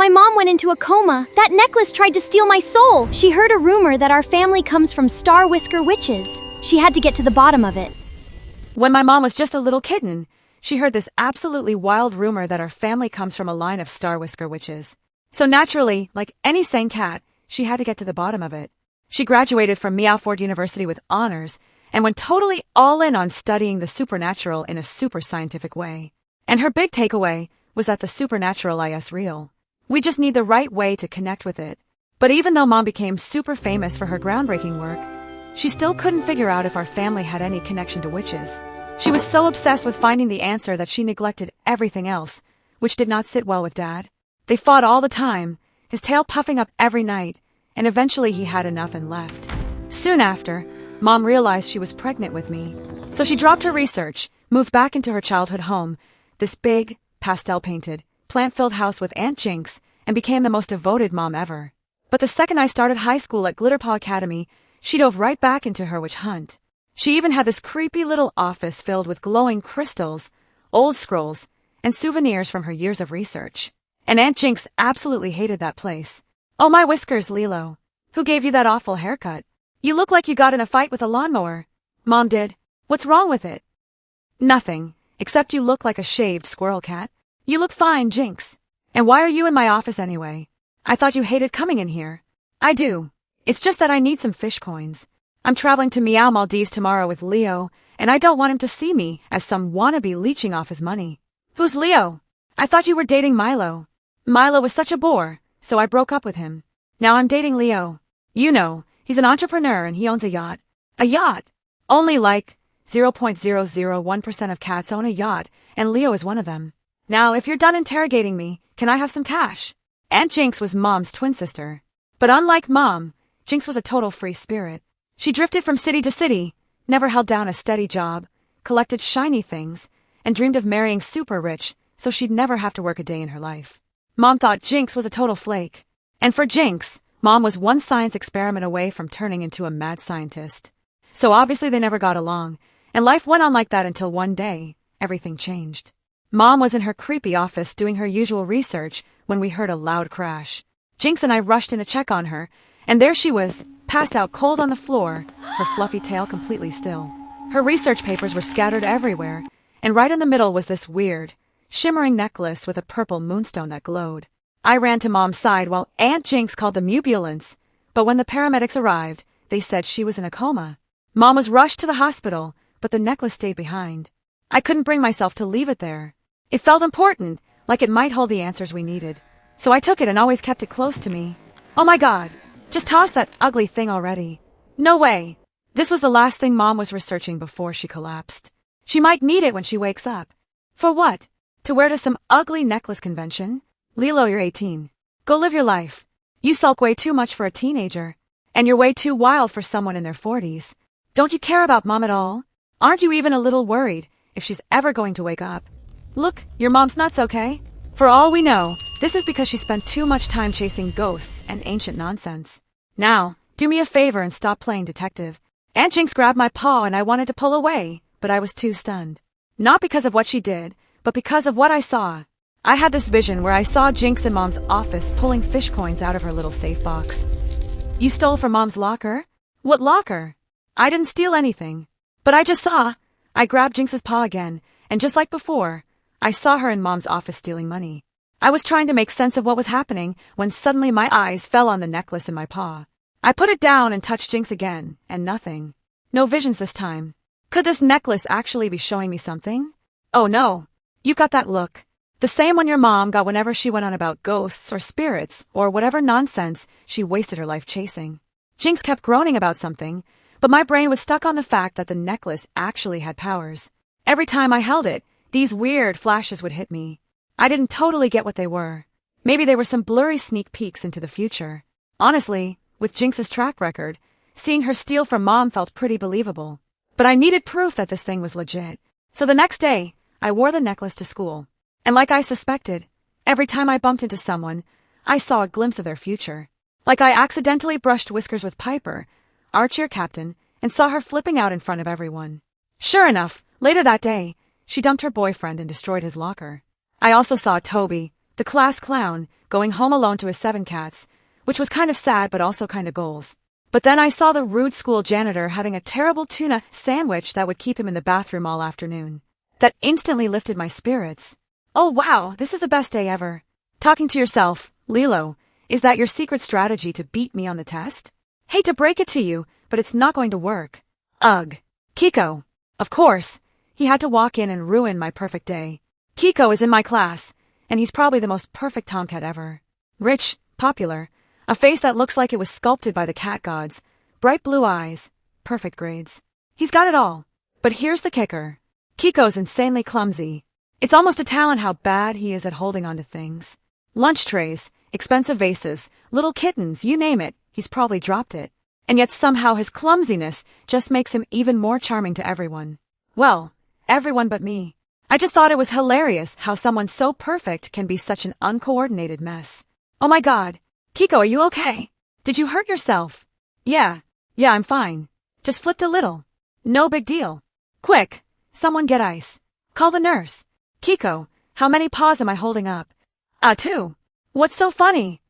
My mom went into a coma. That necklace tried to steal my soul. She heard a rumor that our family comes from Star Whisker witches. She had to get to the bottom of it. When my mom was just a little kitten, she heard this absolutely wild rumor that our family comes from a line of Star Whisker witches. So naturally, like any sane cat, she had to get to the bottom of it. She graduated from Meowford University with honors and went totally all in on studying the supernatural in a super scientific way. And her big takeaway was that the supernatural is real. We just need the right way to connect with it. But even though Mom became super famous for her groundbreaking work, she still couldn't figure out if our family had any connection to witches. She was so obsessed with finding the answer that she neglected everything else, which did not sit well with Dad. They fought all the time, his tail puffing up every night, and eventually he had enough and left. Soon after, Mom realized she was pregnant with me. So she dropped her research, moved back into her childhood home, this big, pastel-painted, plant-filled house with Aunt Jinx, and became the most devoted mom ever. But the second I started high school at Glitterpaw Academy, she dove right back into her witch hunt. She even had this creepy little office filled with glowing crystals, old scrolls, and souvenirs from her years of research. And Aunt Jinx absolutely hated that place. "Oh, my whiskers, Lilo. Who gave you that awful haircut? You look like you got in a fight with a lawnmower." "Mom did. What's wrong with it?" "Nothing, except you look like a shaved squirrel cat." "You look fine, Jinx. And why are you in my office anyway? I thought you hated coming in here." "I do. It's just that I need some fish coins. I'm traveling to Meow Maldives tomorrow with Leo, and I don't want him to see me as some wannabe leeching off his money." "Who's Leo? I thought you were dating Milo." "Milo was such a bore, so I broke up with him. Now I'm dating Leo. You know, he's an entrepreneur and he owns a yacht." "A yacht?" "Only like 0.001% of cats own a yacht, and Leo is one of them. Now, if you're done interrogating me, can I have some cash?" Aunt Jinx was Mom's twin sister. But unlike Mom, Jinx was a total free spirit. She drifted from city to city, never held down a steady job, collected shiny things, and dreamed of marrying super rich so she'd never have to work a day in her life. Mom thought Jinx was a total flake. And for Jinx, Mom was one science experiment away from turning into a mad scientist. So obviously they never got along, and life went on like that until one day, everything changed. Mom was in her creepy office doing her usual research when we heard a loud crash. Jinx and I rushed in to check on her, and there she was, passed out cold on the floor, her fluffy tail completely still. Her research papers were scattered everywhere, and right in the middle was this weird, shimmering necklace with a purple moonstone that glowed. I ran to Mom's side while Aunt Jinx called the ambulance, but when the paramedics arrived, they said she was in a coma. Mom was rushed to the hospital, but the necklace stayed behind. I couldn't bring myself to leave it there. It felt important, like it might hold the answers we needed. So I took it and always kept it close to me. "Oh my God, just toss that ugly thing already." "No way." This was the last thing Mom was researching before she collapsed. She might need it when she wakes up. For what? To wear to some ugly necklace convention? "Lilo, you're 18. Go live your life. You sulk way too much for a teenager. And you're way too wild for someone in their 40s. Don't you care about Mom at all? Aren't you even a little worried if she's ever going to wake up?" "Look, your mom's nuts, okay? For all we know, this is because she spent too much time chasing ghosts and ancient nonsense. Now, do me a favor and stop playing detective." Aunt Jinx grabbed my paw and I wanted to pull away, but I was too stunned. Not because of what she did, but because of what I saw. I had this vision where I saw Jinx in Mom's office pulling fish coins out of her little safe box. "You stole from Mom's locker?" "What locker?" "I didn't steal anything. But I just saw." I grabbed Jinx's paw again, and just like before, I saw her in Mom's office stealing money. I was trying to make sense of what was happening when suddenly my eyes fell on the necklace in my paw. I put it down and touched Jinx again, and nothing. No visions this time. Could this necklace actually be showing me something? "Oh no. You've got that look. The same one your mom got whenever she went on about ghosts or spirits or whatever nonsense she wasted her life chasing." Jinx kept groaning about something, but my brain was stuck on the fact that the necklace actually had powers. Every time I held it, these weird flashes would hit me. I didn't totally get what they were. Maybe they were some blurry sneak peeks into the future. Honestly, with Jinx's track record, seeing her steal from Mom felt pretty believable. But I needed proof that this thing was legit. So the next day, I wore the necklace to school. And like I suspected, every time I bumped into someone, I saw a glimpse of their future. Like I accidentally brushed whiskers with Piper, our cheer captain, and saw her flipping out in front of everyone. Sure enough, later that day, she dumped her boyfriend and destroyed his locker. I also saw Toby, the class clown, going home alone to his 7 cats, which was kind of sad but also kind of goals. But then I saw the rude school janitor having a terrible tuna sandwich that would keep him in the bathroom all afternoon. That instantly lifted my spirits. Oh wow, this is the best day ever. Talking to yourself, Lilo, is that your secret strategy to beat me on the test? Hate to break it to you, but it's not going to work. Ugh. Kiko. Of course. He had to walk in and ruin my perfect day. Kiko is in my class, and he's probably the most perfect tomcat ever. Rich, popular, a face that looks like it was sculpted by the cat gods, bright blue eyes, perfect grades. He's got it all. But here's the kicker. Kiko's insanely clumsy. It's almost a talent how bad he is at holding onto things. Lunch trays, expensive vases, little kittens, you name it, he's probably dropped it. And yet somehow his clumsiness just makes him even more charming to everyone. Well, everyone but me. I just thought it was hilarious how someone so perfect can be such an uncoordinated mess. Oh my god. Kiko, are you okay? Did you hurt yourself? Yeah, I'm fine. Just flipped a little. No big deal. Quick, someone get ice. Call the nurse. Kiko, how many paws am I holding up? 2. What's so funny?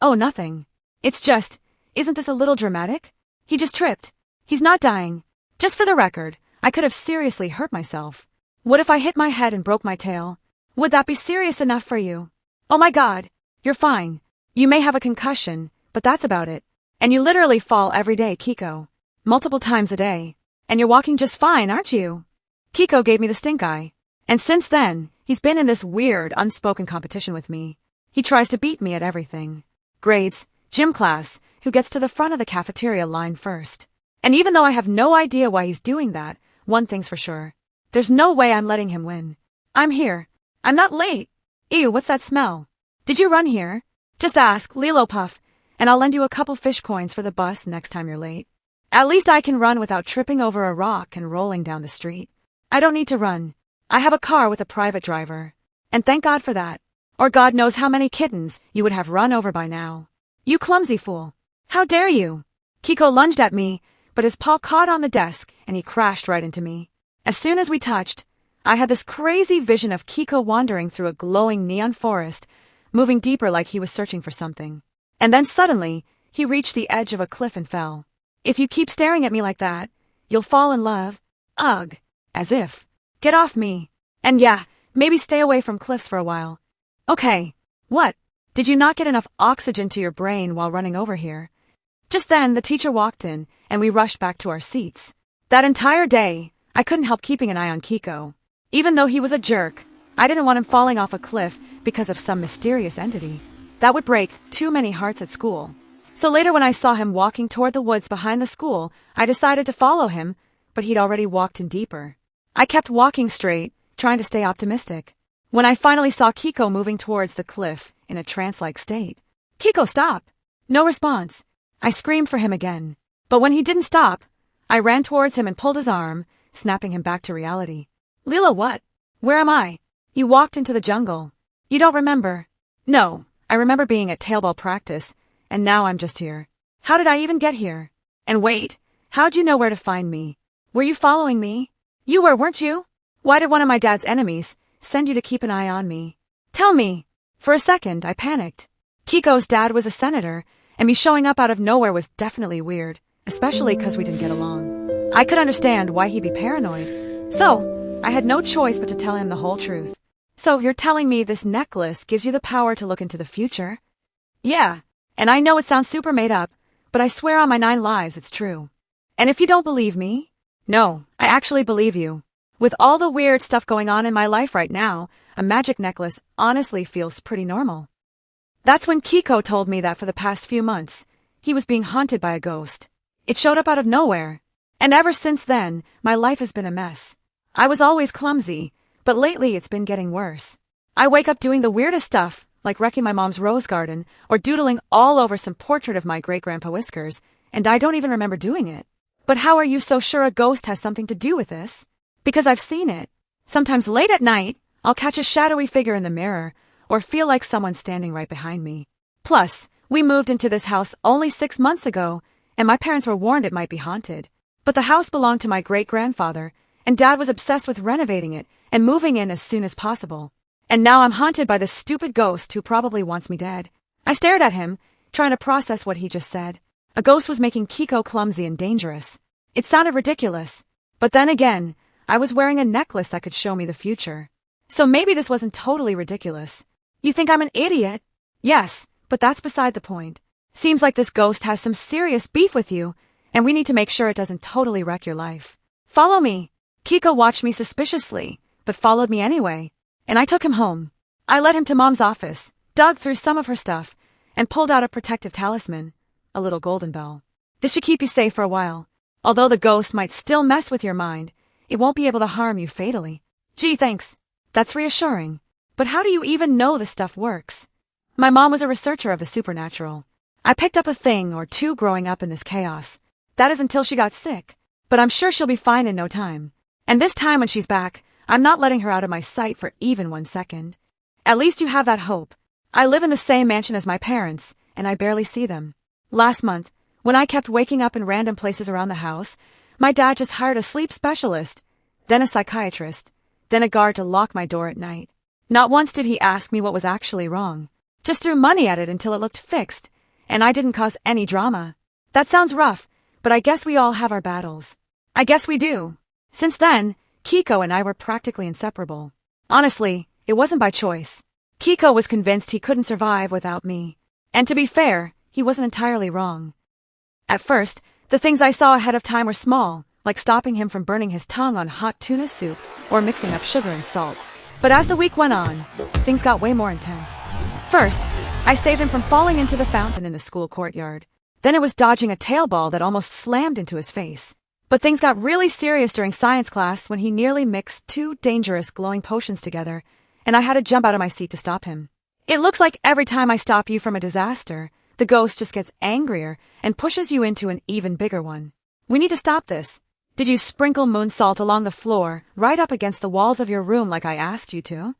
Oh, nothing. It's just, isn't this a little dramatic? He just tripped. He's not dying. Just for the record, I could have seriously hurt myself. What if I hit my head and broke my tail? Would that be serious enough for you? Oh my god, you're fine. You may have a concussion, but that's about it. And you literally fall every day, Kiko. Multiple times a day. And you're walking just fine, aren't you? Kiko gave me the stink eye. And since then, he's been in this weird, unspoken competition with me. He tries to beat me at everything. Grades, gym class, who gets to the front of the cafeteria line first. And even though I have no idea why he's doing that, one thing's for sure. There's no way I'm letting him win. I'm here. I'm not late. Ew, what's that smell? Did you run here? Just ask, Lilo Puff, and I'll lend you a couple fish coins for the bus next time you're late. At least I can run without tripping over a rock and rolling down the street. I don't need to run. I have a car with a private driver. And thank God for that. Or God knows how many kittens you would have run over by now. You clumsy fool. How dare you? Kiko lunged at me, but his paw caught on the desk and he crashed right into me. As soon as we touched, I had this crazy vision of Kiko wandering through a glowing neon forest, moving deeper like he was searching for something. And then suddenly, he reached the edge of a cliff and fell. If you keep staring at me like that, you'll fall in love. Ugh. As if. Get off me. And yeah, maybe stay away from cliffs for a while. Okay. What? Did you not get enough oxygen to your brain while running over here? Just then, the teacher walked in, and we rushed back to our seats. That entire day, I couldn't help keeping an eye on Kiko. Even though he was a jerk, I didn't want him falling off a cliff because of some mysterious entity. That would break too many hearts at school. So later when I saw him walking toward the woods behind the school, I decided to follow him, but he'd already walked in deeper. I kept walking straight, trying to stay optimistic. When I finally saw Kiko moving towards the cliff in a trance-like state. Kiko, stop! No response. I screamed for him again. But when he didn't stop, I ran towards him and pulled his arm, snapping him back to reality. Lilo, what? Where am I? You walked into the jungle. You don't remember? No, I remember being at tailball practice, and now I'm just here. How did I even get here? And wait, how'd you know where to find me? Were you following me? You were, weren't you? Why did one of my dad's enemies send you to keep an eye on me? Tell me. For a second, I panicked. Kiko's dad was a senator, and me showing up out of nowhere was definitely weird, especially because we didn't get along. I could understand why he'd be paranoid. So, I had no choice but to tell him the whole truth. So you're telling me this necklace gives you the power to look into the future? Yeah, and I know it sounds super made up, but I swear on my 9 lives it's true. And if you don't believe me? No, I actually believe you. With all the weird stuff going on in my life right now, a magic necklace honestly feels pretty normal. That's when Kiko told me that for the past few months, he was being haunted by a ghost. It showed up out of nowhere. And ever since then, my life has been a mess. I was always clumsy, but lately it's been getting worse. I wake up doing the weirdest stuff, like wrecking my mom's rose garden, or doodling all over some portrait of my great-grandpa Whiskers, and I don't even remember doing it. But how are you so sure a ghost has something to do with this? Because I've seen it. Sometimes late at night, I'll catch a shadowy figure in the mirror, or feel like someone's standing right behind me. Plus, we moved into this house only 6 months ago, and my parents were warned it might be haunted. But the house belonged to my great-grandfather, and Dad was obsessed with renovating it and moving in as soon as possible. And now I'm haunted by this stupid ghost who probably wants me dead. I stared at him, trying to process what he just said. A ghost was making Kiko clumsy and dangerous. It sounded ridiculous. But then again, I was wearing a necklace that could show me the future. So maybe this wasn't totally ridiculous. You think I'm an idiot? Yes, but that's beside the point. Seems like this ghost has some serious beef with you, and we need to make sure it doesn't totally wreck your life. Follow me. Kiko watched me suspiciously, but followed me anyway, and I took him home. I led him to Mom's office, dug through some of her stuff, and pulled out a protective talisman, a little golden bell. This should keep you safe for a while. Although the ghost might still mess with your mind, it won't be able to harm you fatally. Gee, thanks. That's reassuring. But how do you even know this stuff works? My mom was a researcher of the supernatural. I picked up a thing or two growing up in this chaos. That is until she got sick. But I'm sure she'll be fine in no time. And this time when she's back, I'm not letting her out of my sight for even 1 second. At least you have that hope. I live in the same mansion as my parents, and I barely see them. Last month, when I kept waking up in random places around the house, my dad just hired a sleep specialist, then a psychiatrist, then a guard to lock my door at night. Not once did he ask me what was actually wrong. Just threw money at it until it looked fixed, and I didn't cause any drama. That sounds rough, but I guess we all have our battles. I guess we do. Since then, Kiko and I were practically inseparable. Honestly, it wasn't by choice. Kiko was convinced he couldn't survive without me. And to be fair, he wasn't entirely wrong. At first, the things I saw ahead of time were small, like stopping him from burning his tongue on hot tuna soup or mixing up sugar and salt. But as the week went on, things got way more intense. First, I saved him from falling into the fountain in the school courtyard. Then it was dodging a tail ball that almost slammed into his face. But things got really serious during science class when he nearly mixed 2 dangerous glowing potions together, and I had to jump out of my seat to stop him. It looks like every time I stop you from a disaster, the ghost just gets angrier and pushes you into an even bigger one. We need to stop this. Did you sprinkle moon salt along the floor, right up against the walls of your room like I asked you to?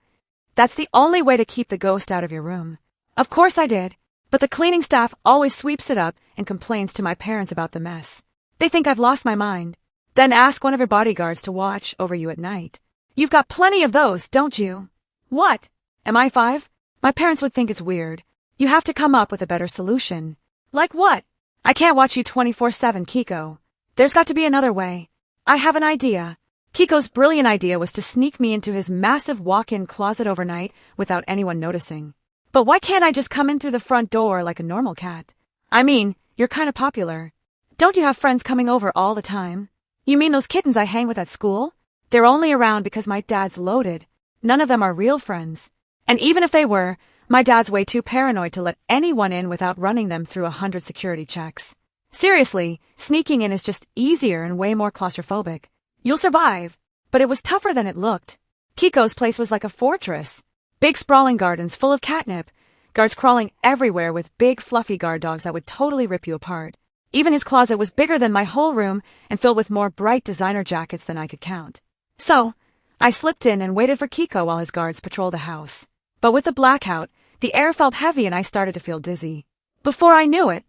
That's the only way to keep the ghost out of your room. Of course I did, but the cleaning staff always sweeps it up and complains to my parents about the mess. They think I've lost my mind. Then ask one of your bodyguards to watch over you at night. You've got plenty of those, don't you? What? Am I 5? My parents would think it's weird. You have to come up with a better solution. Like what? I can't watch you 24/7, Kiko. There's got to be another way. I have an idea. Kiko's brilliant idea was to sneak me into his massive walk-in closet overnight without anyone noticing. But why can't I just come in through the front door like a normal cat? I mean, you're kind of popular. Don't you have friends coming over all the time? You mean those kittens I hang with at school? They're only around because my dad's loaded. None of them are real friends. And even if they were, my dad's way too paranoid to let anyone in without running them through 100 security checks. Seriously, sneaking in is just easier and way more claustrophobic. You'll survive. But it was tougher than it looked. Kiko's place was like a fortress. Big sprawling gardens full of catnip. Guards crawling everywhere with big fluffy guard dogs that would totally rip you apart. Even his closet was bigger than my whole room and filled with more bright designer jackets than I could count. So, I slipped in and waited for Kiko while his guards patrolled the house. But with the blackout, the air felt heavy and I started to feel dizzy. Before I knew it,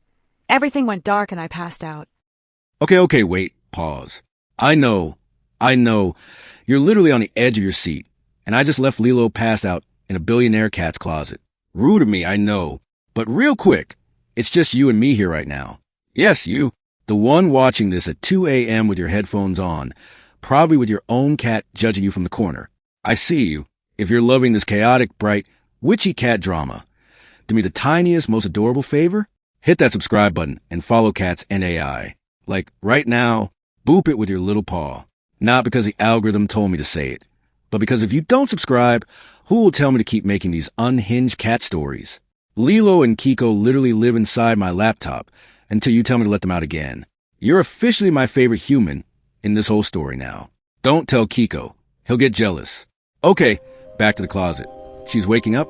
everything went dark and I passed out. Okay, wait, pause. I know. You're literally on the edge of your seat, and I just left Lilo passed out in a billionaire cat's closet. Rude of me, I know. But real quick, it's just you and me here right now. Yes, you. The one watching this at 2 a.m. with your headphones on, probably with your own cat judging you from the corner. I see you. If you're loving this chaotic, bright, witchy cat drama, do me the tiniest, most adorable favor? Hit that subscribe button and follow Cats&AI. Like, right now, boop it with your little paw. Not because the algorithm told me to say it, but because if you don't subscribe, who will tell me to keep making these unhinged cat stories? Lilo and Kiko literally live inside my laptop until you tell me to let them out again. You're officially my favorite human in this whole story now. Don't tell Kiko. He'll get jealous. Okay, back to the closet. She's waking up?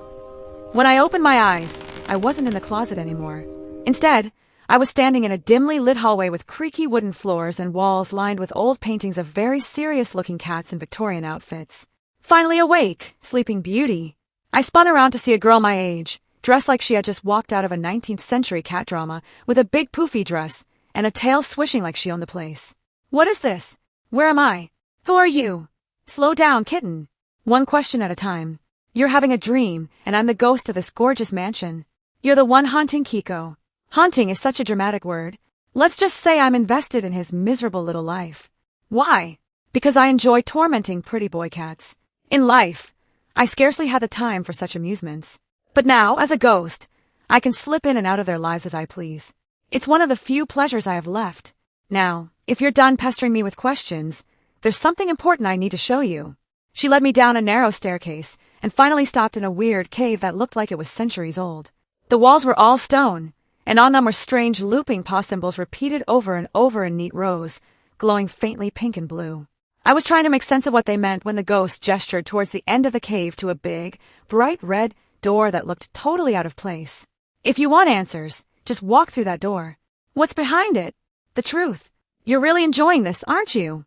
When I opened my eyes, I wasn't in the closet anymore. Instead, I was standing in a dimly lit hallway with creaky wooden floors and walls lined with old paintings of very serious-looking cats in Victorian outfits. Finally awake, sleeping beauty. I spun around to see a girl my age, dressed like she had just walked out of a 19th century cat drama, with a big poofy dress and a tail swishing like she owned the place. What is this? Where am I? Who are you? Slow down, kitten. One question at a time. You're having a dream, and I'm the ghost of this gorgeous mansion. You're the one haunting Kiko. Haunting is such a dramatic word. Let's just say I'm invested in his miserable little life. Why? Because I enjoy tormenting pretty boy cats. In life, I scarcely had the time for such amusements. But now, as a ghost, I can slip in and out of their lives as I please. It's one of the few pleasures I have left. Now, if you're done pestering me with questions, there's something important I need to show you. She led me down a narrow staircase and finally stopped in a weird cave that looked like it was centuries old. The walls were all stone, and on them were strange looping paw symbols repeated over and over in neat rows, glowing faintly pink and blue. I was trying to make sense of what they meant when the ghost gestured towards the end of the cave to a big, bright red door that looked totally out of place. If you want answers, just walk through that door. What's behind it? The truth. You're really enjoying this, aren't you?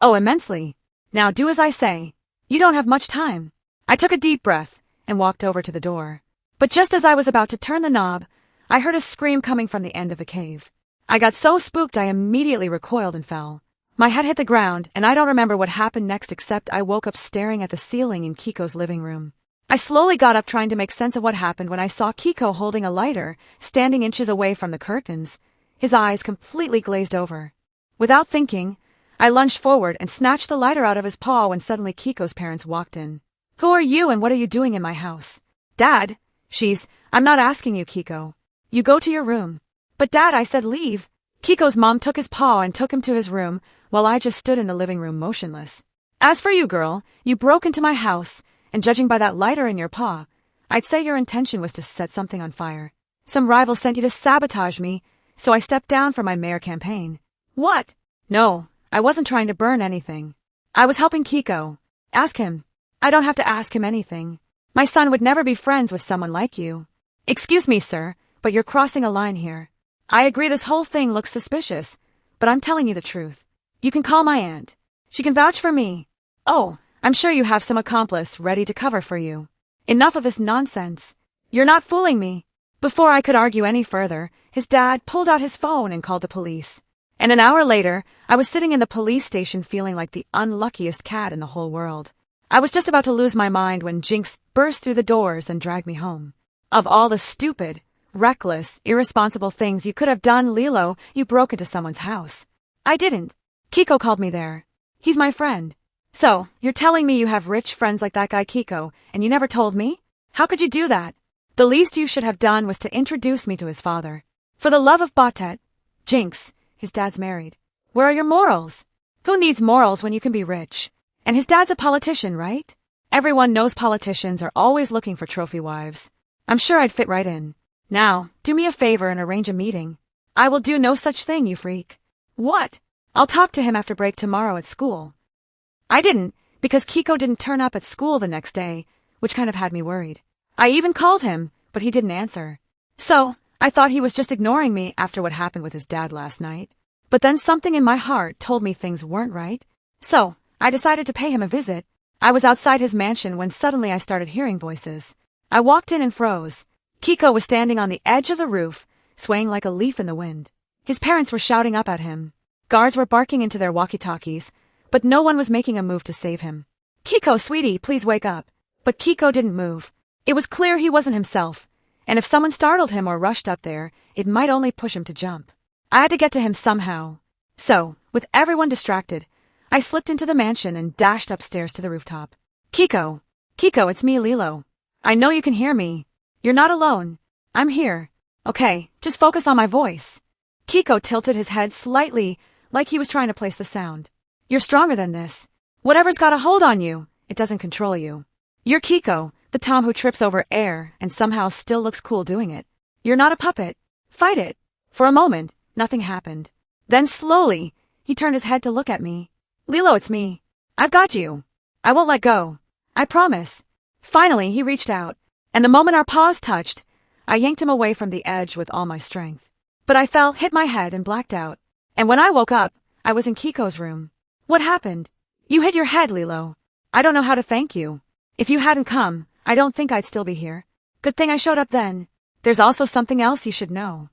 Oh, immensely. Now do as I say. You don't have much time. I took a deep breath and walked over to the door. But just as I was about to turn the knob, I heard a scream coming from the end of the cave. I got so spooked I immediately recoiled and fell. My head hit the ground, and I don't remember what happened next except I woke up staring at the ceiling in Kiko's living room. I slowly got up trying to make sense of what happened when I saw Kiko holding a lighter, standing inches away from the curtains, his eyes completely glazed over. Without thinking, I lunged forward and snatched the lighter out of his paw when suddenly Kiko's parents walked in. Who are you and what are you doing in my house? Dad, I'm not asking you, Kiko. You go to your room. But Dad, I said leave. Kiko's mom took his paw and took him to his room, while I just stood in the living room motionless. As for you, girl, you broke into my house, and judging by that lighter in your paw, I'd say your intention was to set something on fire. Some rival sent you to sabotage me, so I stepped down from my mayor campaign. What? No, I wasn't trying to burn anything. I was helping Kiko. Ask him. I don't have to ask him anything. My son would never be friends with someone like you. Excuse me, sir, but you're crossing a line here. I agree this whole thing looks suspicious, but I'm telling you the truth. You can call my aunt. She can vouch for me. Oh, I'm sure you have some accomplice ready to cover for you. Enough of this nonsense. You're not fooling me. Before I could argue any further, his dad pulled out his phone and called the police. And an hour later, I was sitting in the police station feeling like the unluckiest cat in the whole world. I was just about to lose my mind when Jinx burst through the doors and dragged me home. Of all the stupid, reckless, irresponsible things you could have done, Lilo, you broke into someone's house. I didn't. Kiko called me there. He's my friend. So, you're telling me you have rich friends like that guy Kiko, and you never told me? How could you do that? The least you should have done was to introduce me to his father. For the love of Batet, Jinx, his dad's married. Where are your morals? Who needs morals when you can be rich? And his dad's a politician, right? Everyone knows politicians are always looking for trophy wives. I'm sure I'd fit right in. Now, do me a favor and arrange a meeting. I will do no such thing, you freak. What? I'll talk to him after break tomorrow at school. I didn't, because Kiko didn't turn up at school the next day, which kind of had me worried. I even called him, but he didn't answer. So, I thought he was just ignoring me after what happened with his dad last night. But then something in my heart told me things weren't right. So, I decided to pay him a visit. I was outside his mansion when suddenly I started hearing voices. I walked in and froze. Kiko was standing on the edge of the roof, swaying like a leaf in the wind. His parents were shouting up at him. Guards were barking into their walkie-talkies, but no one was making a move to save him. Kiko, sweetie, please wake up. But Kiko didn't move. It was clear he wasn't himself, and if someone startled him or rushed up there, it might only push him to jump. I had to get to him somehow. So, with everyone distracted, I slipped into the mansion and dashed upstairs to the rooftop. Kiko, it's me, Lilo. I know you can hear me. You're not alone. I'm here. Okay, just focus on my voice. Kiko tilted his head slightly, like he was trying to place the sound. You're stronger than this. Whatever's got a hold on you, it doesn't control you. You're Kiko, the Tom who trips over air and somehow still looks cool doing it. You're not a puppet. Fight it. For a moment, nothing happened. Then slowly, he turned his head to look at me. Lilo, it's me. I've got you. I won't let go. I promise. Finally, he reached out, and the moment our paws touched, I yanked him away from the edge with all my strength. But I fell, hit my head, and blacked out. And when I woke up, I was in Kiko's room. What happened? You hit your head, Lilo. I don't know how to thank you. If you hadn't come, I don't think I'd still be here. Good thing I showed up then. There's also something else you should know.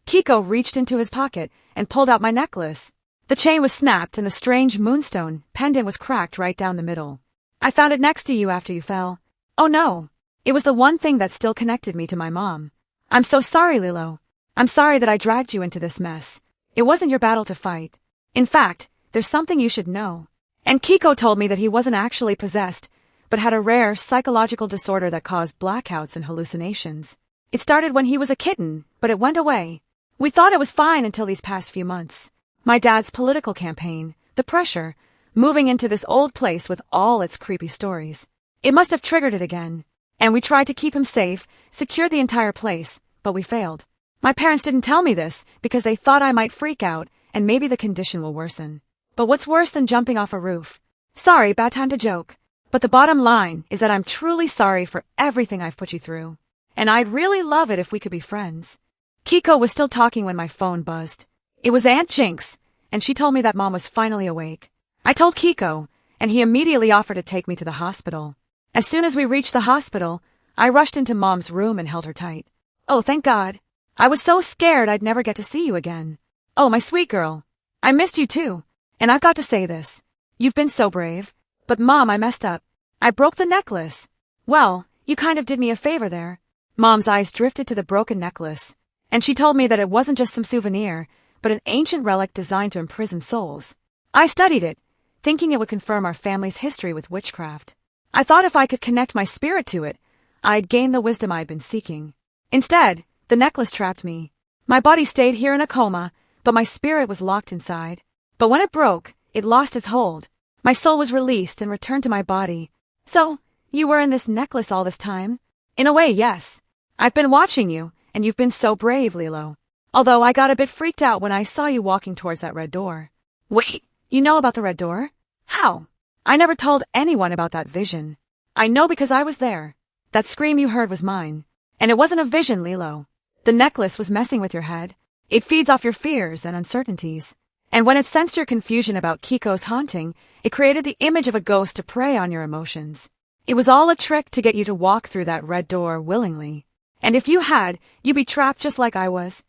Kiko reached into his pocket and pulled out my necklace. The chain was snapped and the strange moonstone pendant was cracked right down the middle. I found it next to you after you fell. Oh no. It was the one thing that still connected me to my mom. I'm so sorry, Lilo. I'm sorry that I dragged you into this mess. It wasn't your battle to fight. In fact, there's something you should know. And Kiko told me that he wasn't actually possessed, but had a rare psychological disorder that caused blackouts and hallucinations. It started when he was a kitten, but it went away. We thought it was fine until these past few months. My dad's political campaign, the pressure, moving into this old place with all its creepy stories. It must have triggered it again. And we tried to keep him safe, secure the entire place, but we failed. My parents didn't tell me this because they thought I might freak out and maybe the condition will worsen. But what's worse than jumping off a roof? Sorry, bad time to joke. But the bottom line is that I'm truly sorry for everything I've put you through. And I'd really love it if we could be friends. Kiko was still talking when my phone buzzed. It was Aunt Jinx, and she told me that Mom was finally awake. I told Kiko, and he immediately offered to take me to the hospital. As soon as we reached the hospital, I rushed into Mom's room and held her tight. Oh, thank God. I was so scared I'd never get to see you again. Oh, my sweet girl. I missed you too. And I've got to say this. You've been so brave. But Mom, I messed up. I broke the necklace. Well, you kind of did me a favor there. Mom's eyes drifted to the broken necklace, and she told me that it wasn't just some souvenir, but an ancient relic designed to imprison souls. I studied it, thinking it would confirm our family's history with witchcraft. I thought if I could connect my spirit to it, I'd gain the wisdom I'd been seeking. Instead, the necklace trapped me. My body stayed here in a coma, but my spirit was locked inside. But when it broke, it lost its hold. My soul was released and returned to my body. So, you were in this necklace all this time? In a way, yes. I've been watching you, and you've been so brave, Lilo. Although I got a bit freaked out when I saw you walking towards that red door. Wait, you know about the red door? How? I never told anyone about that vision. I know because I was there. That scream you heard was mine. And it wasn't a vision, Lilo. The necklace was messing with your head. It feeds off your fears and uncertainties. And when it sensed your confusion about Kiko's haunting, it created the image of a ghost to prey on your emotions. It was all a trick to get you to walk through that red door willingly. And if you had, you'd be trapped just like I was.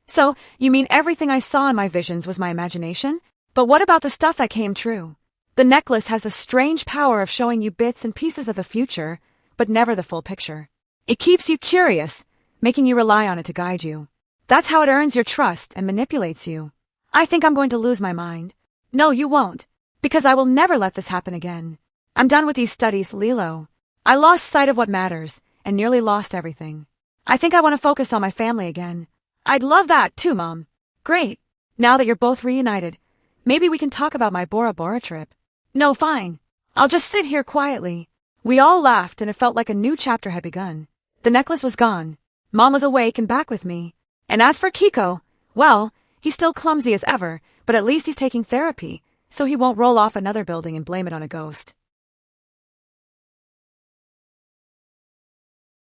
So, you mean everything I saw in my visions was my imagination? But what about the stuff that came true? The necklace has the strange power of showing you bits and pieces of the future, but never the full picture. It keeps you curious, making you rely on it to guide you. That's how it earns your trust and manipulates you. I think I'm going to lose my mind. No, you won't, because I will never let this happen again. I'm done with these studies, Lilo. I lost sight of what matters and nearly lost everything. I think I want to focus on my family again. I'd love that too, Mom. Great. Now that you're both reunited, maybe we can talk about my Bora Bora trip. No, fine. I'll just sit here quietly. We all laughed and it felt like a new chapter had begun. The necklace was gone. Mom was awake and back with me. And as for Kiko, well, he's still clumsy as ever, but at least he's taking therapy, so he won't roll off another building and blame it on a ghost.